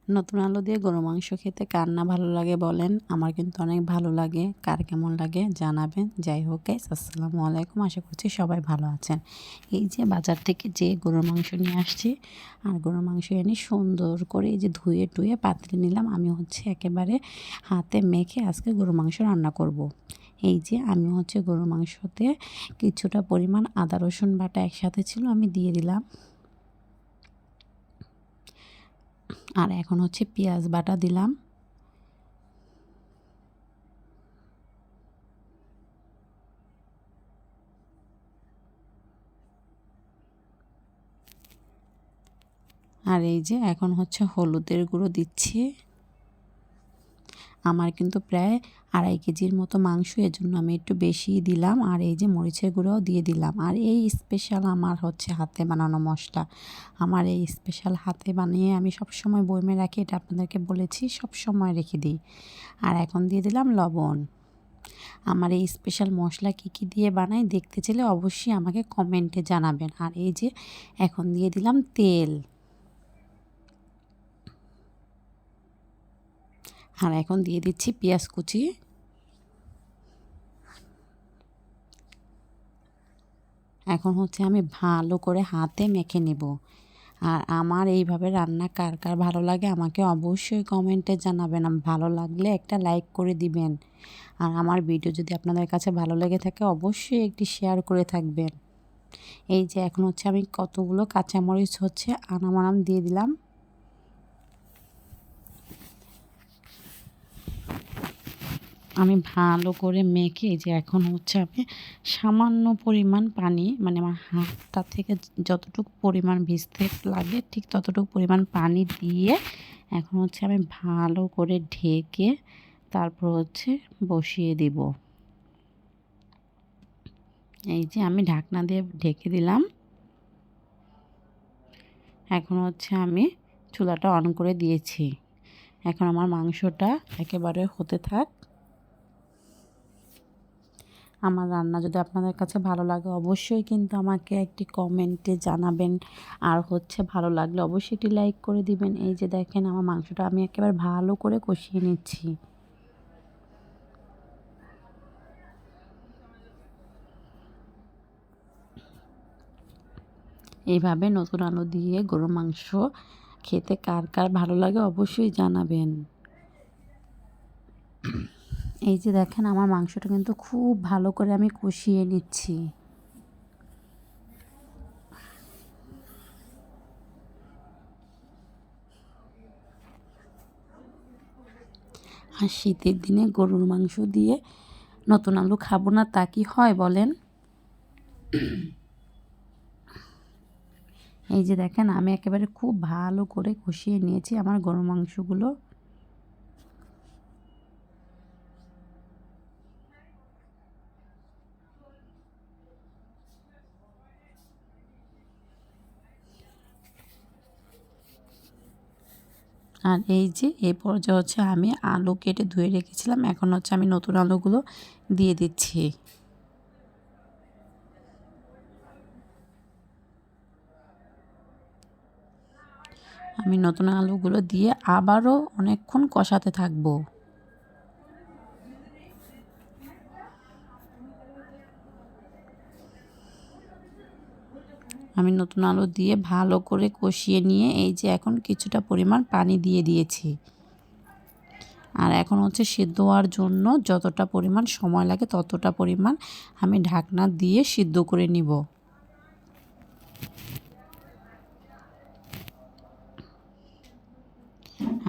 নতুন আলু দিয়ে গরু মাংস খেতে কার না ভালো লাগে বলেন? আমার কিন্তু অনেক ভালো লাগে। কার কেমন লাগে জানাবেন। যাই হোক গাইস, আসসালামু আলাইকুম। আশা করছি সবাই ভালো আছেন। এই যে বাজার থেকে যে গরুর মাংস নিয়ে আসছি, আর গরুর মাংস এনে সুন্দর করে এই যে ধুয়ে টুয়ে পাতলে নিলাম। আমি একেবারে হাতে মেখে আজকে গরুর মাংস রান্না করব। এই যে আমি গরুর মাংসতে কিছুটা পরিমাণ আদা রসুন বাটা একসাথে ছিল, আমি দিয়ে দিলাম। আর এখন পেঁয়াজ বাটা দিলাম। আর এই যে এখন হলুদের গুঁড়ো দিচ্ছি। আমার কিন্তু প্রায় 2.5 কেজির মতো মাংস, এজন্য আমি একটু বেশিই দিলাম। আর এই যে মরিচের গুঁড়োও দিয়ে দিলাম। আর এই স্পেশাল আমার হাতে বানানো মশলা। আমার এই স্পেশাল হাতে বানিয়ে আমি সবসময় বয়মে রাখি, এটা আপনাদেরকে বলেছি, সবসময় রেখে দিই। আর এখন দিয়ে দিলাম লবণ। আমার এই স্পেশাল মশলা কী কী দিয়ে বানাই দেখতে চাইলে অবশ্যই আমাকে কমেন্টে জানাবেন। আর এই যে এখন দিয়ে দিলাম তেল। আর এখন দিয়ে দিচ্ছি পেঁয়াজ কুচি। এখন আমি ভালো করে হাতে মেখে নেব। আর আমার এইভাবে রান্না কার কার ভালো লাগে আমাকে অবশ্যই কমেন্টে জানাবেন। ভালো লাগলে একটা লাইক করে দিবেন। আর আমার ভিডিও যদি আপনাদের কাছে ভালো লেগে থাকে অবশ্যই একটি শেয়ার করে থাকবেন। এই যে এখন আমি কতগুলো কাঁচামরিচ আনাম দিয়ে দিলাম। আমি ভালো করে মেখে যে এখন আমি সামান্য পরিমাণ পানি, মানে আমার হাতটা থেকে যতটুকু পরিমাণ ভিজতে লাগে ঠিক ততটুকু পরিমাণ পানি দিয়ে এখন আমি ভালো করে ঢেকে তারপর বসিয়ে দিব। এই যে আমি ঢাকনা দিয়ে ঢেকে দিলাম। এখন আমি চুলাটা অন করে দিয়েছি। এখন আমার মাংসটা একেবারে হতে থাক। আমার রান্না যদি আপনাদের কাছে ভালো লাগে অবশ্যই কিন্তু আমাকে একটি কমেন্টে জানাবেন। আর ভালো লাগলে অবশ্যই একটি লাইক করে দিবেন। এই যে দেখেন আমার মাংসটা আমি একেবারে ভালো করে কষিয়ে নিচ্ছি। এইভাবে নতুন আলু দিয়ে গরুর মাংস খেতে কার কার ভালো লাগে অবশ্যই জানাবেন। এই যে দেখেন আমার মাংসটা কিন্তু খুব ভালো করে আমি কষিয়ে নিচ্ছি। আর শীতের দিনে গরুর মাংস দিয়ে নতুন আলু খাবো না তা কি হয় বলেন? এই যে দেখেন আমি একেবারে খুব ভালো করে কষিয়ে নিয়েছি আমার গরুর মাংসগুলো। আর এই যে এই পর্যায়ে আমি আলু কেটে ধুয়ে রেখেছিলাম। এখন আমি নতুন আলুগুলো দিয়ে দিচ্ছি। আমি নতুন আলুগুলো দিয়ে আবারও অনেকক্ষণ কষাতে থাকবো। আমি নতুন আলু দিয়ে ভালো করে কষিয়ে নিয়ে এই যে এখন কিছুটা পরিমাণ পানি দিয়ে দিয়েছি। আর এখন সিদ্ধ হওয়ার জন্য যতটা পরিমাণ সময় লাগে ততটা পরিমাণ আমি ঢাকনা দিয়ে সিদ্ধ করে নিব।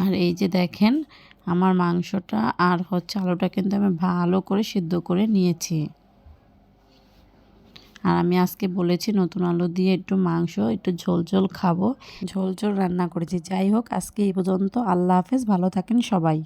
আর এই যে দেখেন আমার মাংসটা আর আলুটা কিন্তু আমি ভালো করে সিদ্ধ করে নিয়েছি। আর আমি আজকে বলেছি নতুন আলু দিয়ে একটু মাংস একটু ঝোল ঝোল খাবো, ঝোল ঝোল রান্না করেছি। যাই হোক আজকে এই পর্যন্ত। আল্লাহ হাফেজ, ভালো থাকেন সবাই।